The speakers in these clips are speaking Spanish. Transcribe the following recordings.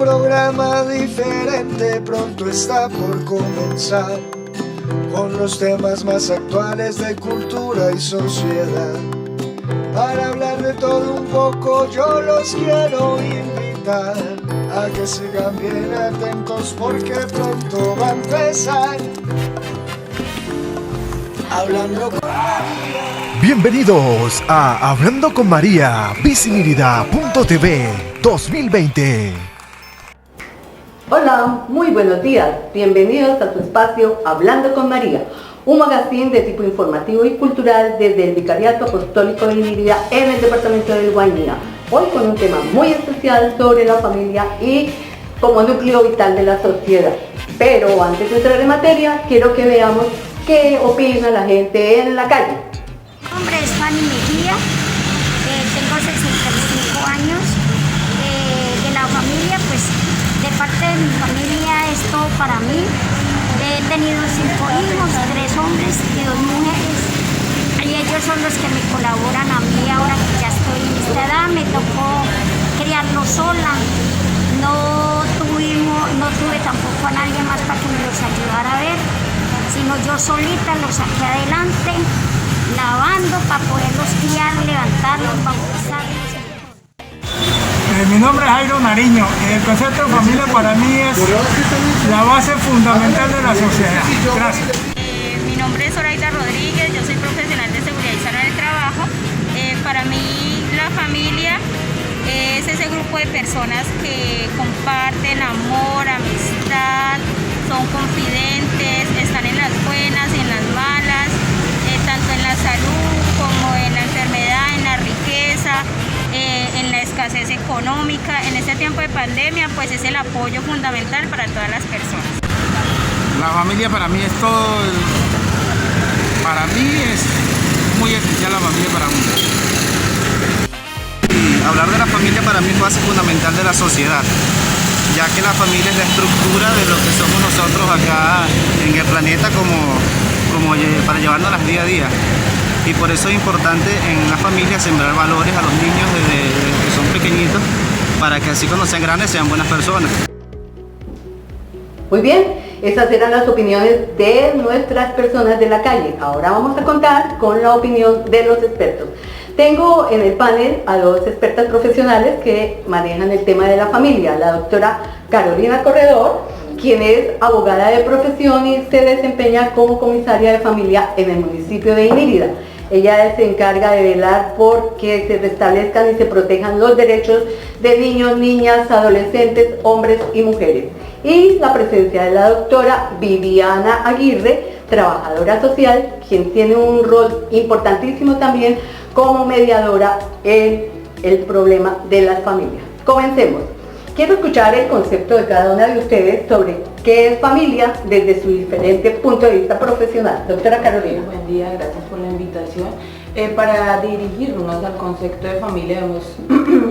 programa diferente pronto está por comenzar, con los temas más actuales de cultura y sociedad. Para hablar de todo un poco yo los quiero invitar a que sigan bien atentos porque pronto va a empezar Hablando con María. Bienvenidos a Hablando con María, Visibilidad.tv 2020. Hola, muy buenos días. Bienvenidos a su espacio Hablando con María, un magazine de tipo informativo y cultural desde el Vicariato Apostólico de Inírida en el departamento del Guainía. Hoy con un tema muy especial sobre la familia y como núcleo vital de la sociedad. Pero antes de entrar en materia, quiero que veamos qué opina la gente en la calle. Mi nombre es Fanny Mejía, tengo 65 años. De la familia, pues de parte de mi familia es todo para mí. He tenido 5 hijos, 3 hombres y 2 mujeres. Y ellos son los que me colaboran a mí ahora que ya estoy en esta edad. Me tocó criarlos sola. No tuve tampoco a nadie más para que me los ayudara a ver, sino yo solita los saqué adelante, lavando para poderlos criar, levantarlos, bautizarlos. Mi nombre es Jairo Nariño. El concepto de familia para mí es la base fundamental de la sociedad. Gracias. Mi nombre es Zoraida Rodríguez, yo soy profesional de seguridad y salud del trabajo. Para mí la familia es ese grupo de personas que comparten amor, amistad, son confidentes, están en las buenas y en las malas, tanto en la salud como en la enfermedad, en la riqueza, en la escasez económica. En este tiempo de pandemia, pues es el apoyo fundamental para todas las personas. La familia para mí es todo, para mí es muy esencial la familia para mí. Y hablar de la familia para mí es base fundamental de la sociedad, ya que la familia es la estructura de lo que somos nosotros acá en el planeta como para llevárnoslas día a día. Y por eso es importante en la familia sembrar valores a los niños desde que son pequeñitos, para que así cuando sean grandes sean buenas personas. Muy bien, esas eran las opiniones de nuestras personas de la calle. Ahora vamos a contar con la opinión de los expertos. Tengo en el panel a 2 expertas profesionales que manejan el tema de la familia. La doctora Carolina Corredor, quien es abogada de profesión y se desempeña como comisaria de familia en el municipio de Inírida. Ella se encarga de velar por que se restablezcan y se protejan los derechos de niños, niñas, adolescentes, hombres y mujeres. Y la presencia de la doctora Viviana Aguirre, trabajadora social, quien tiene un rol importantísimo también como mediadora en el problema de las familias. Comencemos. Quiero escuchar el concepto de cada una de ustedes sobre qué es familia desde su diferente punto de vista profesional. Doctora Carolina. Buen día, gracias por la invitación. Para dirigirnos al concepto de familia debemos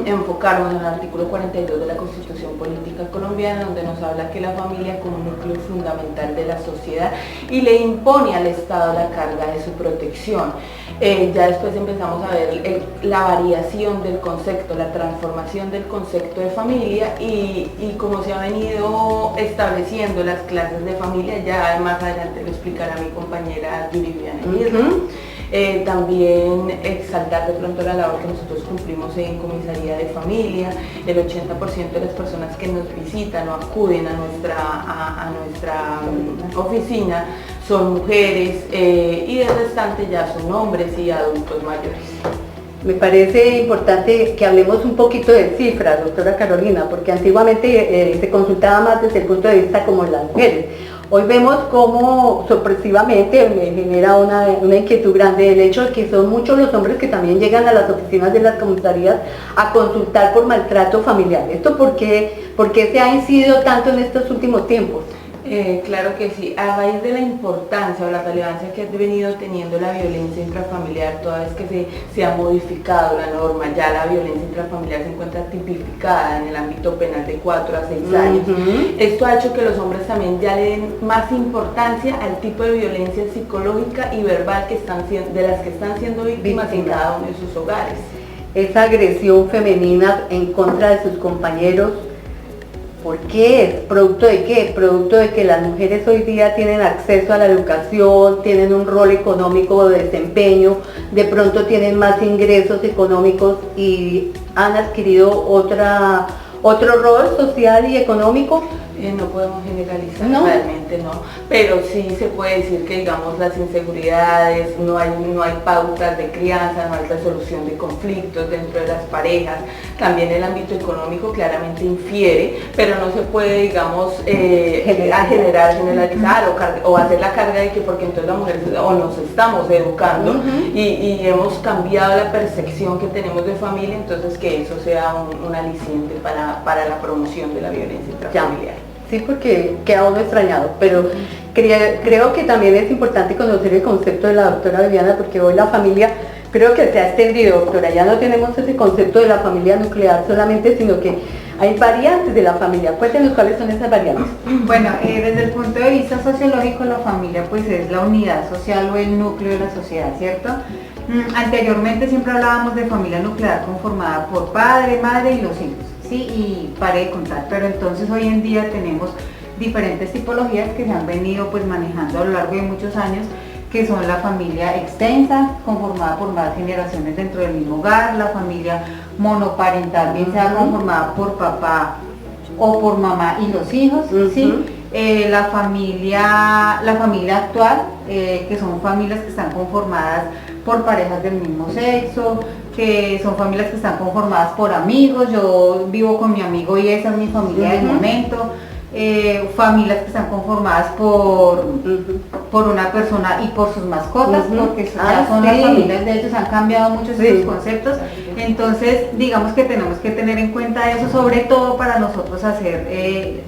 enfocarnos en el artículo 42 de la Constitución Política Colombiana, donde nos habla que la familia como núcleo fundamental de la sociedad y le impone al Estado la carga de su protección. Ya después empezamos a ver la variación del concepto, la transformación del concepto de familia y cómo se ha venido estableciendo las clases de familia. Ya más adelante lo explicará mi compañera Viviana Aguirre. También exaltar de pronto la labor que nosotros cumplimos en comisaría de familia. El 80% de las personas que nos visitan o acuden a nuestra oficina son mujeres y el restante ya son hombres y adultos mayores. Me parece importante que hablemos un poquito de cifras, doctora Carolina, porque antiguamente se consultaba más desde el punto de vista como las mujeres. Hoy vemos cómo sorpresivamente me genera una inquietud grande el hecho de que son muchos los hombres que también llegan a las oficinas de las comisarías a consultar por maltrato familiar. ¿Esto por qué se ha incidido tanto en estos últimos tiempos? Claro que sí, a raíz de la importancia o la relevancia que ha venido teniendo la violencia intrafamiliar, toda vez que se ha modificado la norma, ya la violencia intrafamiliar se encuentra tipificada en el ámbito penal de 4 a 6 años. Esto ha hecho que los hombres también ya le den más importancia al tipo de violencia psicológica y verbal de las que están siendo víctimas en cada uno de sus hogares. Esa agresión femenina en contra de sus compañeros ¿Por qué es? ¿Producto de qué? Producto de que las mujeres hoy día tienen acceso a la educación, tienen un rol económico de desempeño, de pronto tienen más ingresos económicos y han adquirido otro rol social y económico. No podemos generalizar, ¿No? realmente no, pero sí se puede decir que, digamos, las inseguridades, no hay pautas de crianza, no hay resolución de conflictos dentro de las parejas. También el ámbito económico claramente infiere, pero no se puede, digamos, generalizar o hacer la carga de que porque entonces las mujeres o nos estamos educando y hemos cambiado la percepción que tenemos de familia, entonces que eso sea un aliciente para la promoción de la violencia intrafamiliar. Sí, porque queda uno extrañado, pero creo que también es importante conocer el concepto de la doctora Viviana, porque hoy la familia creo que se ha extendido, doctora, ya no tenemos ese concepto de la familia nuclear solamente, sino que hay variantes de la familia. Cuéntenos cuáles son esas variantes. Bueno, desde el punto de vista sociológico, la familia pues es la unidad social o el núcleo de la sociedad, ¿cierto? Anteriormente siempre hablábamos de familia nuclear conformada por padre, madre y los hijos. Sí, y pare de contar, pero entonces hoy en día tenemos diferentes tipologías que se han venido pues manejando a lo largo de muchos años, que son la familia extensa, conformada por más generaciones dentro del mismo hogar, la familia monoparental, bien sea conformada por papá o por mamá y los hijos, ¿sí? La familia actual, que son familias que están conformadas por parejas del mismo sexo, que son familias que están conformadas por amigos, yo vivo con mi amigo y esa es mi familia del momento, familias que están conformadas por una persona y por sus mascotas, porque ya son las familias, de hecho se han cambiado muchos esos conceptos, entonces digamos que tenemos que tener en cuenta eso, sobre todo para nosotros hacer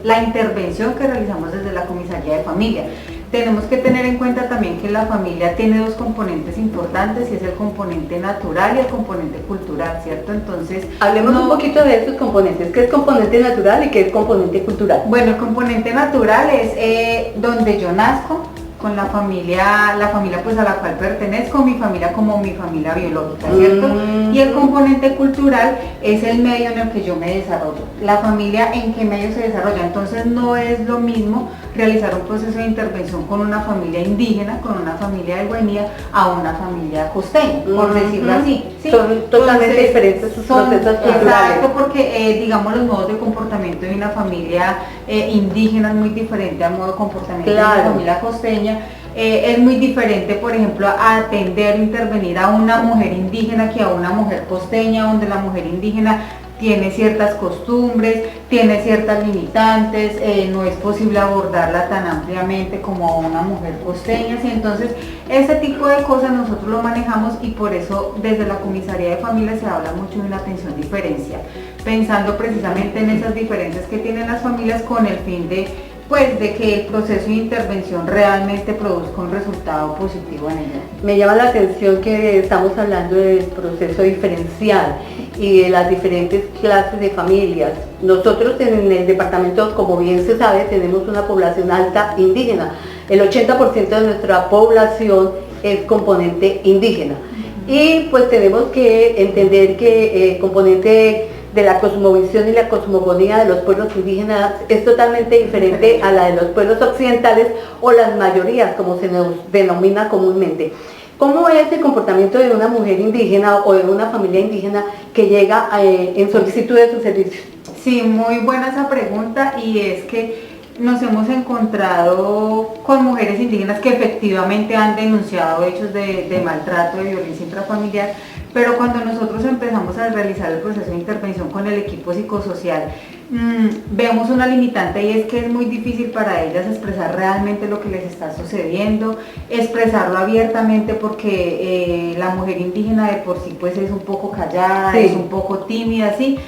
la intervención que realizamos desde la Comisaría de Familia. Tenemos que tener en cuenta también que la familia tiene dos componentes importantes, y es el componente natural y el componente cultural, ¿cierto? Entonces, hablemos un poquito de estos componentes. ¿Qué es componente natural y qué es componente cultural? Bueno, el componente natural es donde yo nazco, con la familia pues a la cual pertenezco, mi familia como mi familia biológica, ¿cierto? Y el componente cultural es el medio en el que yo me desarrollo, la familia en qué medio se desarrolla. Entonces no es lo mismo realizar un proceso de intervención con una familia indígena, con una familia de Guainía, a una familia costeña, por decirlo así. ¿sí? Son totalmente diferentes sus procesos culturales. Exacto, porque digamos los modos de comportamiento de una familia indígena es muy diferente al modo de comportamiento de una familia costeña. Es muy diferente, por ejemplo, a atender o intervenir a una mujer indígena que a una mujer costeña, donde la mujer indígena tiene ciertas costumbres, tiene ciertas limitantes, no es posible abordarla tan ampliamente como a una mujer costeña, ¿sí? Entonces ese tipo de cosas nosotros lo manejamos, y por eso desde la Comisaría de Familia se habla mucho de una atención diferencial, pensando precisamente en esas diferencias que tienen las familias con el fin de que el proceso de intervención realmente produzca un resultado positivo en ella. Me llama la atención que estamos hablando del proceso diferencial y de las diferentes clases de familias. Nosotros en el departamento, como bien se sabe, tenemos una población alta indígena. El 80% de nuestra población es componente indígena. Y pues tenemos que entender que el componente de la cosmovisión y la cosmogonía de los pueblos indígenas es totalmente diferente a la de los pueblos occidentales o las mayorías, como se nos denomina comúnmente. ¿Cómo es el comportamiento de una mujer indígena o de una familia indígena que llega en solicitud de sus servicios? Sí, muy buena esa pregunta, y es que nos hemos encontrado con mujeres indígenas que efectivamente han denunciado hechos de maltrato, de violencia intrafamiliar, pero cuando nosotros empezamos a realizar el proceso de intervención con el equipo psicosocial, vemos una limitante, y es que es muy difícil para ellas expresar realmente lo que les está sucediendo, expresarlo abiertamente, porque la mujer indígena de por sí pues es un poco callada, es un poco tímida, ¿sí?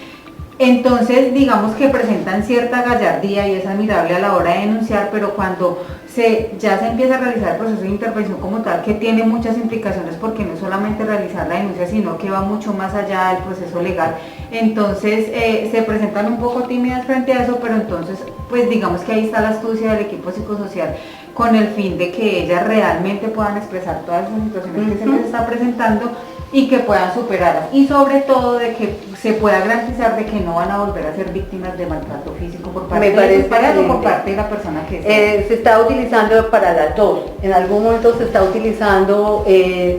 Entonces digamos que presentan cierta gallardía y es admirable a la hora de denunciar, pero cuando ya se empieza a realizar el proceso de intervención como tal, que tiene muchas implicaciones, porque no es solamente realizar la denuncia, sino que va mucho más allá del proceso legal, entonces se presentan un poco tímidas frente a eso, pero entonces pues digamos que ahí está la astucia del equipo psicosocial, con el fin de que ellas realmente puedan expresar todas esas situaciones que se les está presentando, y que puedan superarlas, y sobre todo de que se pueda garantizar de que no van a volver a ser víctimas de maltrato físico por parte de sus parejas o por parte de la persona que sea. Se está utilizando para las dos. En algún momento se está utilizando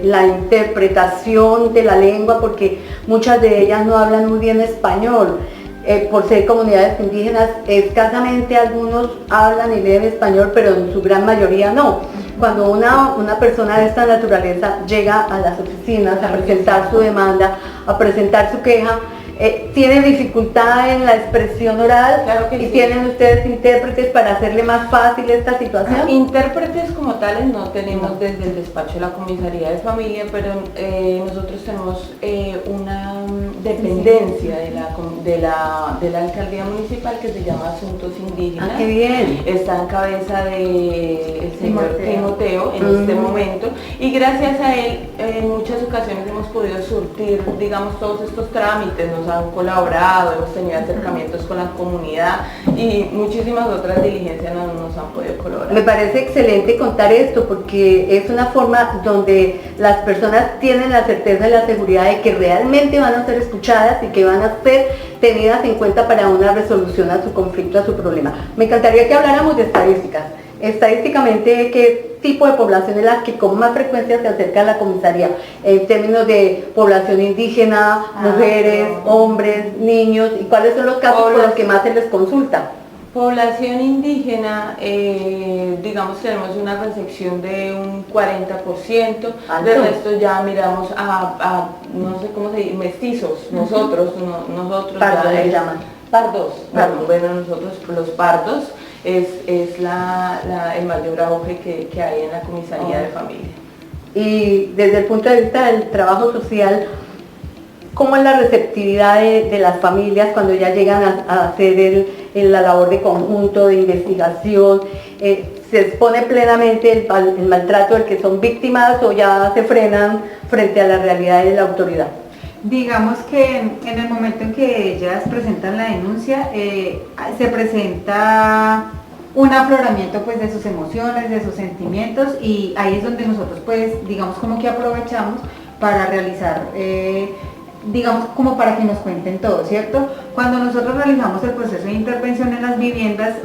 la interpretación de la lengua, porque muchas de ellas no hablan muy bien español. Por ser comunidades indígenas, escasamente algunos hablan y leen español, pero en su gran mayoría no. Cuando una persona de esta naturaleza llega a las oficinas a presentar su demanda, a presentar su queja, tiene dificultad en la expresión oral, claro que y sí. ¿Tienen ustedes intérpretes para hacerle más fácil esta situación? Intérpretes como tales no tenemos desde el despacho de la comisaría de familia, pero nosotros tenemos una dependencia de la alcaldía municipal que se llama Asuntos Indígenas. Ah, qué bien. Está en cabeza del señor Timoteo en este momento, y gracias a él en muchas ocasiones hemos podido surtir, digamos, todos estos trámites. Nos han colaborado, hemos tenido acercamientos con la comunidad y muchísimas otras diligencias nos han podido colaborar. Me parece excelente contar esto, porque es una forma donde las personas tienen la certeza y la seguridad de que realmente van a ser escuchadas y que van a ser tenidas en cuenta para una resolución a su conflicto, a su problema. Me encantaría que habláramos de estadísticas. Estadísticamente, ¿qué tipo de población es la que con más frecuencia se acerca a la comisaría? En términos de población indígena, mujeres, hombres, niños, ¿y cuáles son los casos por los que más se les consulta? Población indígena, digamos, tenemos una recepción de un 40%, del resto ya miramos a no sé cómo se dice, mestizos, nosotros Pardos le llaman. Pardos. Bueno, nosotros los pardos es el mayor auge que hay en la comisaría de familia. Y desde el punto de vista del trabajo social, ¿cómo es la receptividad de las familias cuando ya llegan a hacer la labor de conjunto, de investigación? ¿Se expone plenamente el maltrato del que son víctimas o ya se frenan frente a la realidad de la autoridad? Digamos que en el momento en que ellas presentan la denuncia, se presenta un afloramiento pues de sus emociones, de sus sentimientos, y ahí es donde nosotros pues digamos como que aprovechamos para realizar, digamos como para que nos cuenten todo, ¿cierto? Cuando nosotros realizamos el proceso de intervención en las viviendas,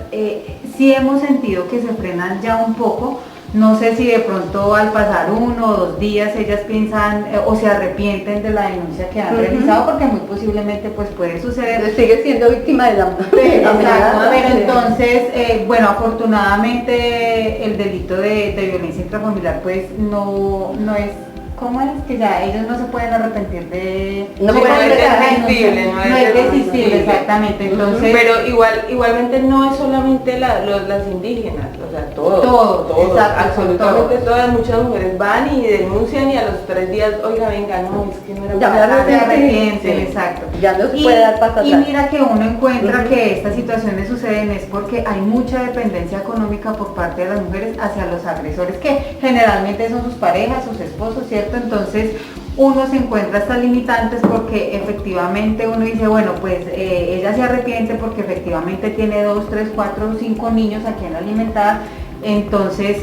sí hemos sentido que se frenan ya un poco. No sé si de pronto al pasar 1 o 2 días ellas piensan o se arrepienten de la denuncia que han realizado, porque muy posiblemente pues puede suceder. Sigue siendo víctima de la Exacto, pero entonces, bueno, afortunadamente el delito de violencia intrafamiliar pues no es, ¿cómo es? Que ya ellos no se pueden arrepentir de... No es desistible, exactamente. Entonces, pero igualmente no es solamente las indígenas, o sea, todos, absolutamente todas, muchas mujeres van y denuncian y a los 3 días, oiga, venga, no, es que no era ya se arrepienten, exacto. Ya no se puede dar paso atrás. Y mira que uno encuentra que estas situaciones suceden es porque hay mucha dependencia económica por parte de las mujeres hacia los agresores, que generalmente son sus parejas, sus esposos, ¿cierto? Entonces uno se encuentra estas limitantes porque efectivamente uno dice, bueno, pues ella se arrepiente porque efectivamente tiene 2, 3, 4, 5 niños a quien alimentar, entonces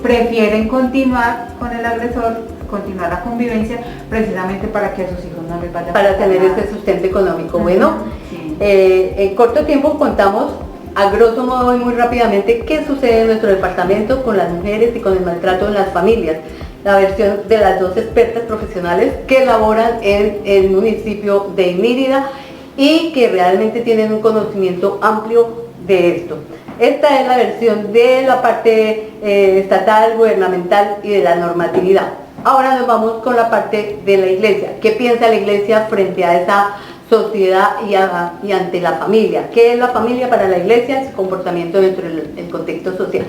prefieren continuar con el agresor, continuar la convivencia, precisamente para que a sus hijos no les vaya a para tener ese sustento económico. Bueno, sí. En corto tiempo contamos a grosso modo y muy rápidamente qué sucede en nuestro departamento con las mujeres y con el maltrato en las familias. La versión de las 2 expertas profesionales que laboran en el municipio de Inírida y que realmente tienen un conocimiento amplio de esto. Esta es la versión de la parte estatal, gubernamental y de la normatividad. Ahora nos vamos con la parte de la iglesia. ¿Qué piensa la iglesia frente a esa sociedad y ante la familia? ¿Qué es la familia para la iglesia? Su comportamiento dentro del contexto social.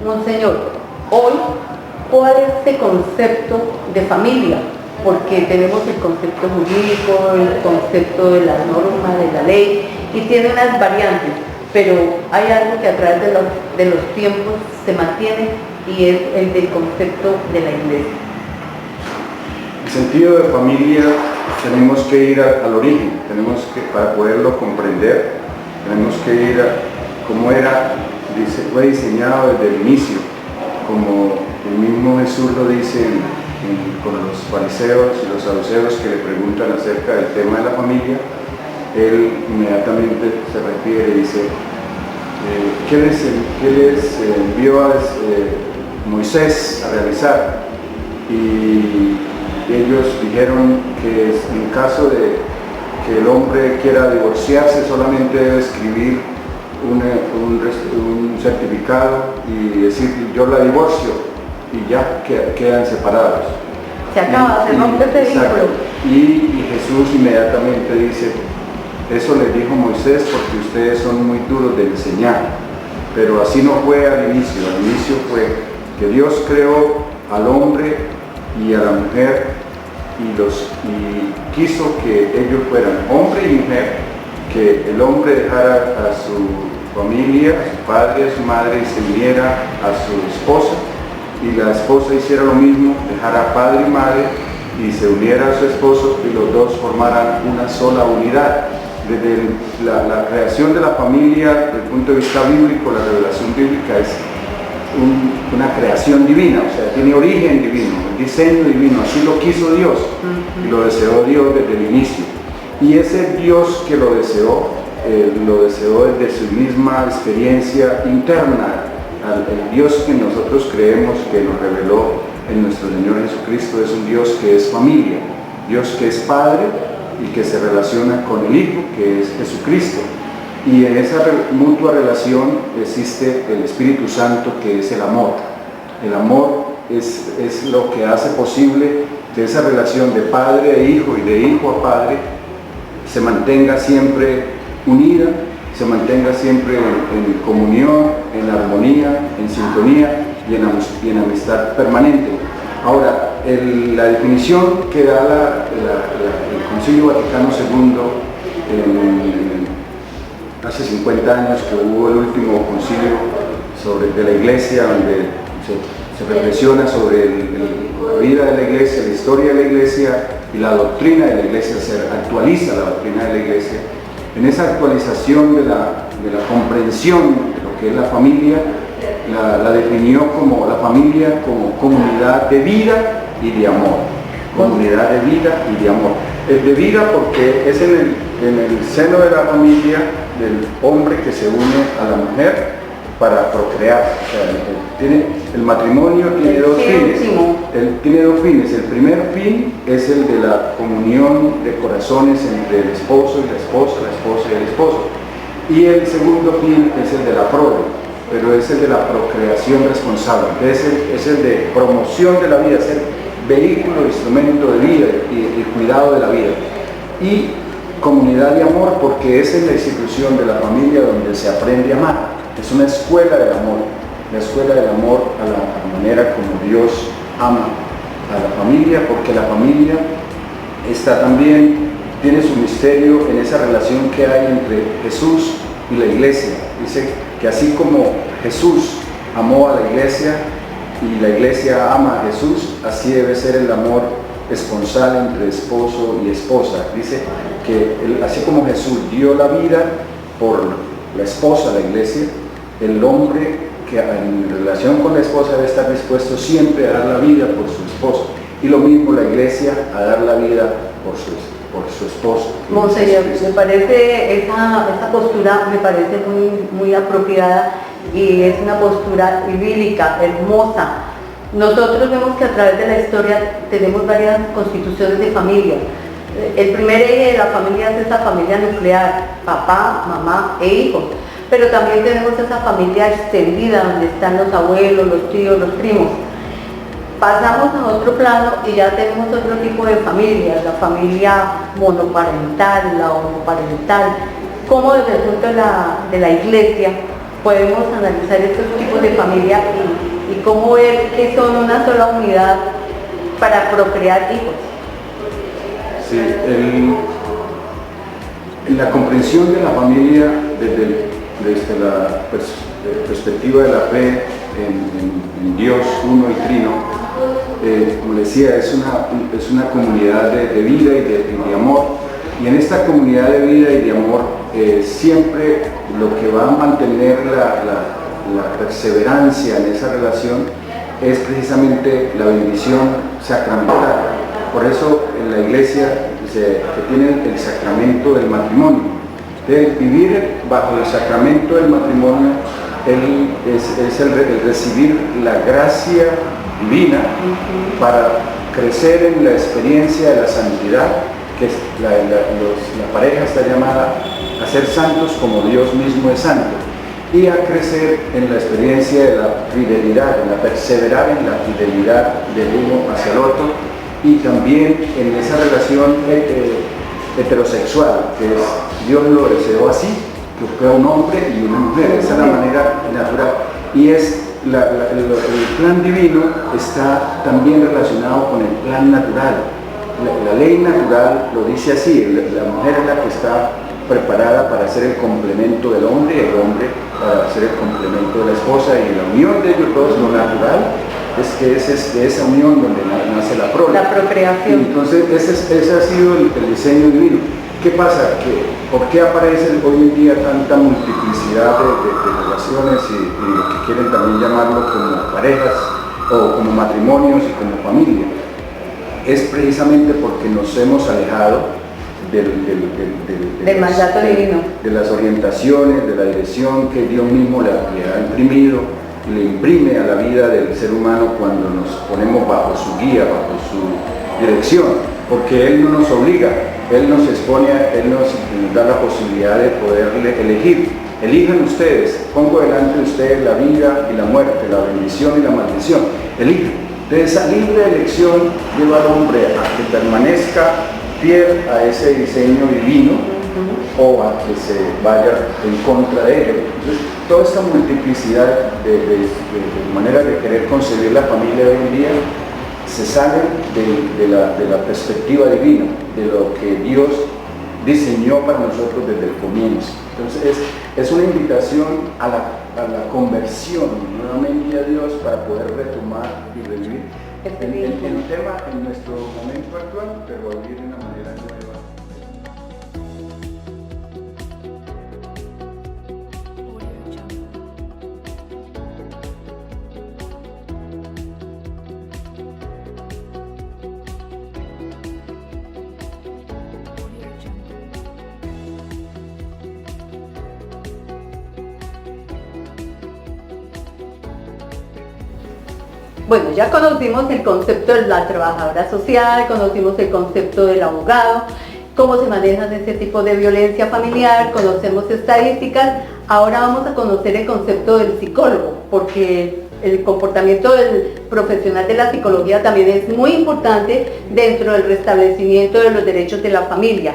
Monseñor, hoy, ¿cuál es este concepto de familia? Porque tenemos el concepto jurídico, el concepto de la norma, de la ley, y tiene unas variantes, pero hay algo que a través de los tiempos se mantiene y es el del concepto de la iglesia. El sentido de familia tenemos que ir al origen, para poderlo comprender, tenemos que ir a cómo fue diseñado desde el inicio, como el mismo Jesús lo dice con los fariseos y los saduceos que le preguntan acerca del tema de la familia. Él inmediatamente se refiere y dice, ¿qué les envió a Moisés a realizar? Y ellos dijeron que en caso de que el hombre quiera divorciarse, solamente debe escribir un certificado y decir yo la divorcio, y ya quedan separados. Se acaba, se rompe ese vínculo. Y Jesús inmediatamente dice, eso les dijo Moisés porque ustedes son muy duros de enseñar, pero así no fue al inicio fue que Dios creó al hombre y a la mujer y quiso que ellos fueran hombre y mujer, que el hombre dejara a su familia, a su padre, a su madre y se uniera a su esposa, y la esposa hiciera lo mismo, dejara a padre y madre y se uniera a su esposo y los dos formaran una sola unidad. Desde la creación de la familia, desde el punto de vista bíblico, la revelación bíblica es una creación divina, o sea, tiene origen divino, el diseño divino, así lo quiso Dios y lo deseó Dios desde el inicio. Y ese Dios que lo deseó desde su misma experiencia interna. El Dios que nosotros creemos que nos reveló en nuestro Señor Jesucristo es un Dios que es familia, Dios que es Padre y que se relaciona con el Hijo, que es Jesucristo. Y en esa mutua relación existe el Espíritu Santo, que es el amor. El amor es lo que hace posible que esa relación de padre a hijo y de hijo a padre se mantenga siempre unida, se mantenga siempre en comunión, en armonía, en sintonía y en amistad permanente. Ahora, la definición que da el Concilio Vaticano II hace 50 años, que hubo el último concilio de la Iglesia, donde se reflexiona sobre la vida de la Iglesia, la historia de la Iglesia y la doctrina de la Iglesia, se actualiza la doctrina de la Iglesia. En esa actualización de la comprensión de lo que es la familia, la definió como la familia como comunidad de vida y de amor. Comunidad de vida y de amor. De vida porque es en el seno de la familia del hombre que se une a la mujer para procrear. O sea, el matrimonio tiene dos fines. Tiene dos fines. El primer fin es el de la comunión de corazones entre el esposo y la esposa y el esposo. Y el segundo fin es el de la prole, pero es el de la procreación responsable. Es el de promoción de la vida, es el vehículo, instrumento de vida y cuidado de la vida. Y comunidad de amor porque esa es la institución de la familia donde se aprende a amar. Es una escuela del amor, la escuela del amor a la manera como Dios ama a la familia, porque la familia tiene su misterio en esa relación que hay entre Jesús y la iglesia. Dice que así como Jesús amó a la iglesia y la iglesia ama a Jesús, así debe ser el amor esponsal entre esposo y esposa. Dice que así como Jesús dio la vida por la esposa, la iglesia, el hombre que en relación con la esposa debe estar dispuesto siempre a dar la vida por su esposo, y lo mismo la iglesia a dar la vida por su esposo. Monseñor, me parece esa postura me parece muy apropiada y es una postura bíblica, hermosa. Nosotros vemos que a través de la historia tenemos varias constituciones de familia. El primer eje de la familia es esa familia nuclear, papá, mamá e hijos. Pero también tenemos esa familia extendida donde están los abuelos, los tíos, los primos. Pasamos a otro plano y ya tenemos otro tipo de familias, la familia monoparental, la homoparental. ¿Cómo desde el punto de la iglesia podemos analizar estos tipos de familia y cómo ver que son una sola unidad para procrear hijos? Sí, la comprensión de la familia desde la perspectiva de la fe en Dios uno y trino, como les decía, es una comunidad de vida y de amor, y en esta comunidad de vida y de amor siempre lo que va a mantener la perseverancia en esa relación es precisamente la bendición sacramental. Por eso en la iglesia que tiene el sacramento del matrimonio. De vivir bajo el sacramento del matrimonio es el recibir la gracia divina para crecer en la experiencia de la santidad, que la pareja está llamada a ser santos como Dios mismo es santo, y a crecer en la experiencia de la fidelidad, en la perseverar en la fidelidad del uno hacia el otro, y también en esa relación heterosexual, que es Dios lo deseó así, que fue un hombre y una mujer, esa es la manera natural, y es el plan divino está también relacionado con el plan natural. La ley natural lo dice así, la mujer es la que está preparada para ser el complemento del hombre, y el hombre para ser el complemento de la esposa, y la unión de ellos dos, lo natural, es que es de esa unión donde nace la prole. La procreación. Y entonces ese ha sido el diseño divino. ¿Qué pasa? ¿Por qué aparece hoy en día tanta multiplicidad de relaciones y lo que quieren también llamarlo como parejas o como matrimonios y como familia? Es precisamente porque nos hemos alejado del mandato divino, de las orientaciones, de la dirección que Dios mismo le ha imprimido, le imprime a la vida del ser humano cuando nos ponemos bajo su guía, bajo su dirección, porque Él no nos obliga, Él nos expone, Él nos da la posibilidad de poderle elegir. Elijan ustedes, pongo delante de ustedes la vida y la muerte, la bendición y la maldición. Elijan. De esa libre elección lleva al hombre a que permanezca fiel a ese diseño divino o a que se vaya en contra de él. Entonces, toda esta multiplicidad de manera de querer concebir la familia hoy en día se sale de la perspectiva divina, de lo que Dios diseñó para nosotros desde el comienzo. Entonces es una invitación a la conversión nuevamente a Dios para poder retomar y revivir el tema en nuestro momento actual, pero vivir de una manera nueva. Bueno, ya conocimos el concepto de la trabajadora social, conocimos el concepto del abogado, cómo se manejan ese tipo de violencia familiar, conocemos estadísticas. Ahora vamos a conocer el concepto del psicólogo, porque el comportamiento del profesional de la psicología también es muy importante dentro del restablecimiento de los derechos de la familia.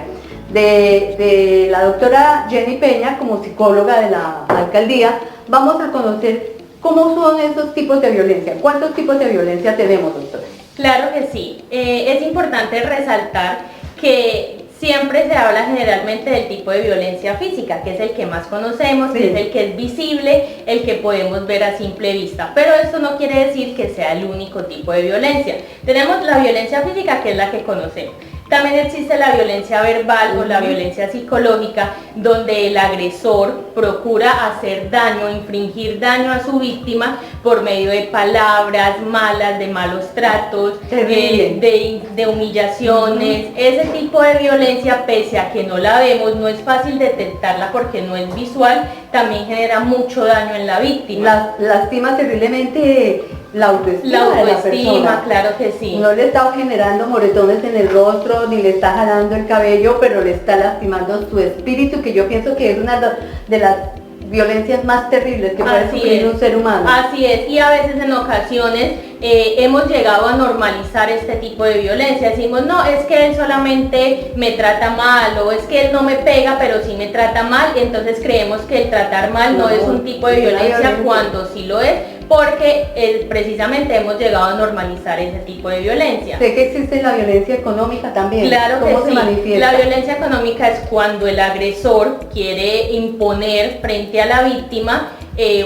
De la doctora Jenny Peña, como psicóloga de la alcaldía, vamos a conocer ¿cómo son esos tipos de violencia? ¿Cuántos tipos de violencia tenemos, doctora? Claro que sí. Es importante resaltar que siempre se habla generalmente del tipo de violencia física, que es el que más conocemos, que es el que es visible, el que podemos ver a simple vista. Pero esto no quiere decir que sea el único tipo de violencia. Tenemos la violencia física, que es la que conocemos. También existe la violencia verbal o la violencia psicológica, donde el agresor procura hacer daño, infringir daño a su víctima por medio de palabras malas, de malos tratos, de humillaciones. Ese tipo de violencia, pese a que no la vemos, no es fácil detectarla porque no es visual, también genera mucho daño en la víctima. Lastima terriblemente la autoestima, de la persona. Claro que sí. No le está generando moretones en el rostro, ni le está jalando el cabello, pero le está lastimando su espíritu, que yo pienso que es una de las violencias más terribles que puede sufrir un ser humano. Así es, y a veces en ocasiones hemos llegado a normalizar este tipo de violencia. Decimos, no, es que él solamente me trata mal, o es que él no me pega, pero sí me trata mal, entonces creemos que el tratar mal no es un tipo de violencia, cuando sí lo es, porque precisamente hemos llegado a normalizar ese tipo de violencia. Sé que existe la violencia económica también. Claro que ¿Cómo se manifiesta? La violencia económica es cuando el agresor quiere imponer frente a la víctima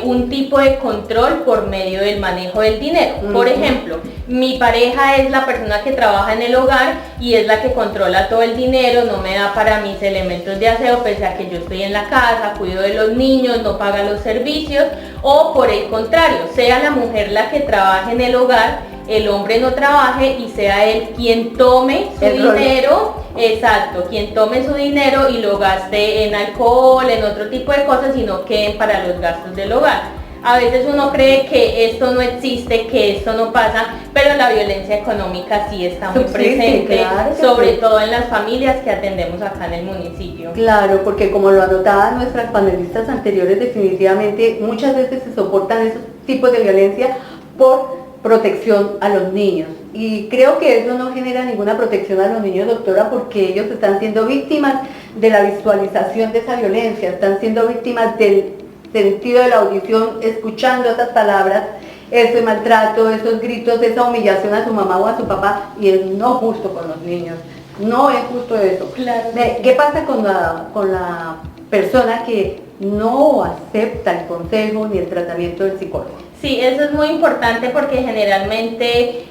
un tipo de control por medio del manejo del dinero. Por ejemplo, mi pareja es la persona que trabaja en el hogar y es la que controla todo el dinero, no me da para mis elementos de aseo, pese a que yo estoy en la casa, cuido de los niños, no paga los servicios, o por el contrario, sea la mujer la que trabaje en el hogar, el hombre no trabaje y sea él quien tome su dinero, exacto, quien tome su dinero y lo gaste en alcohol, en otro tipo de cosas y no queden para los gastos del hogar. A veces uno cree que esto no existe, que esto no pasa, pero la violencia económica sí está muy presente, claro, sobre todo en las familias que atendemos acá en el municipio. Claro, porque como lo anotaban nuestras panelistas anteriores, definitivamente muchas veces se soportan esos tipos de violencia por protección a los niños. Y creo que eso no genera ninguna protección a los niños, doctora, porque ellos están siendo víctimas de la visualización de esa violencia, están siendo víctimas del sentido de la audición, escuchando esas palabras, ese maltrato, esos gritos, esa humillación a su mamá o a su papá, y es no justo con los niños, no es justo eso. Claro. ¿Qué pasa con la persona que no acepta el consejo ni el tratamiento del psicólogo? Sí, eso es muy importante porque generalmente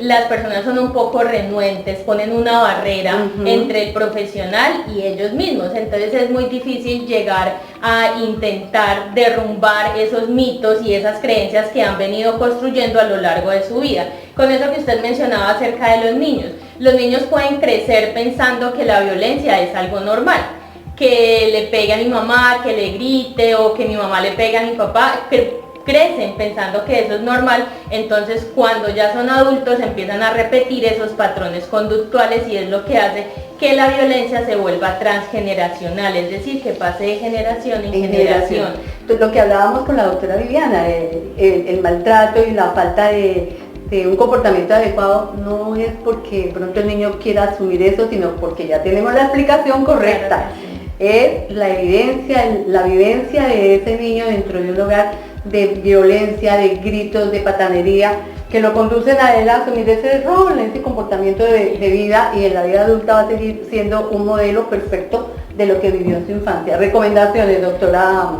las personas son un poco renuentes, ponen una barrera entre el profesional y ellos mismos, entonces es muy difícil llegar a intentar derrumbar esos mitos y esas creencias que han venido construyendo a lo largo de su vida. Con eso que usted mencionaba acerca de los niños pueden crecer pensando que la violencia es algo normal, que le pegue a mi mamá, que le grite o que mi mamá le pegue a mi papá, crecen pensando que eso es normal, entonces cuando ya son adultos empiezan a repetir esos patrones conductuales y es lo que hace que la violencia se vuelva transgeneracional, es decir, que pase de generación en generación. Entonces, lo que hablábamos con la doctora Viviana, el maltrato y la falta de un comportamiento adecuado no es porque de pronto el niño quiera asumir eso, sino porque ya tenemos la explicación correcta. Claro, sí. Es la evidencia, la vivencia de ese niño dentro de un hogar de violencia, de gritos, de patanería, que lo conducen a él a asumir ese rol, ese comportamiento de vida, y en la vida adulta va a seguir siendo un modelo perfecto de lo que vivió en su infancia. Recomendaciones, doctora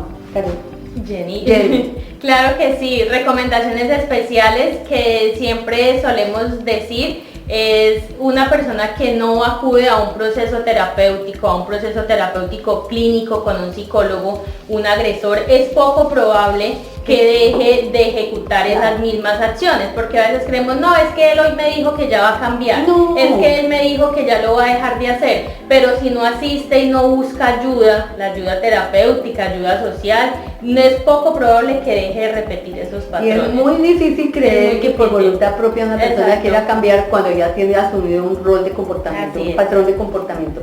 Jenny. Claro que sí, recomendaciones especiales que siempre solemos decir. Es una persona que no acude a un proceso terapéutico clínico con un psicólogo, un agresor, es poco probable que deje de ejecutar esas mismas acciones, porque a veces creemos, no, es que él hoy me dijo que ya va a cambiar, es que él me dijo que ya lo va a dejar de hacer, pero si no asiste y no busca ayuda, la ayuda terapéutica, ayuda social, no es poco probable que deje de repetir esos patrones. Y es muy difícil creer que por voluntad propia una persona quiera cambiar cuando ya tiene asumido un rol de comportamiento, un patrón de comportamiento.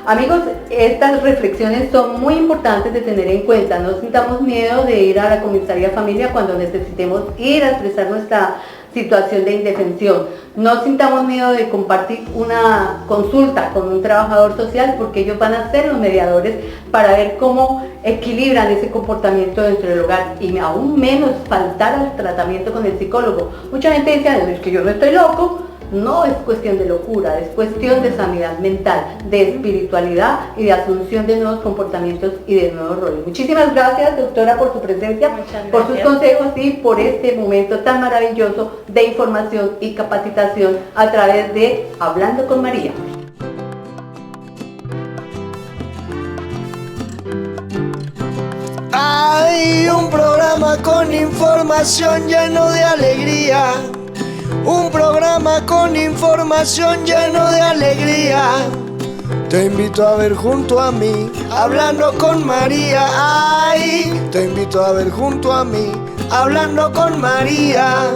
Amigos, estas reflexiones son muy importantes de tener en cuenta. No sintamos miedo de ir a la comisaría familia cuando necesitemos ir a expresar nuestra situación de indefensión. No sintamos miedo de compartir una consulta con un trabajador social, porque ellos van a ser los mediadores para ver cómo equilibran ese comportamiento dentro del hogar, y aún menos faltar al tratamiento con el psicólogo. Mucha gente dice, es que yo no estoy loco. No es cuestión de locura, es cuestión de sanidad mental, de espiritualidad y de asunción de nuevos comportamientos y de nuevos roles. Muchísimas gracias, doctora, por su presencia, por sus consejos y por este momento tan maravilloso de información y capacitación a través de Hablando con María. Hay un programa con información lleno de alegría. Un programa con información lleno de alegría. Te invito a ver junto a mí, Hablando con María. Ay, te invito a ver junto a mí, Hablando con María.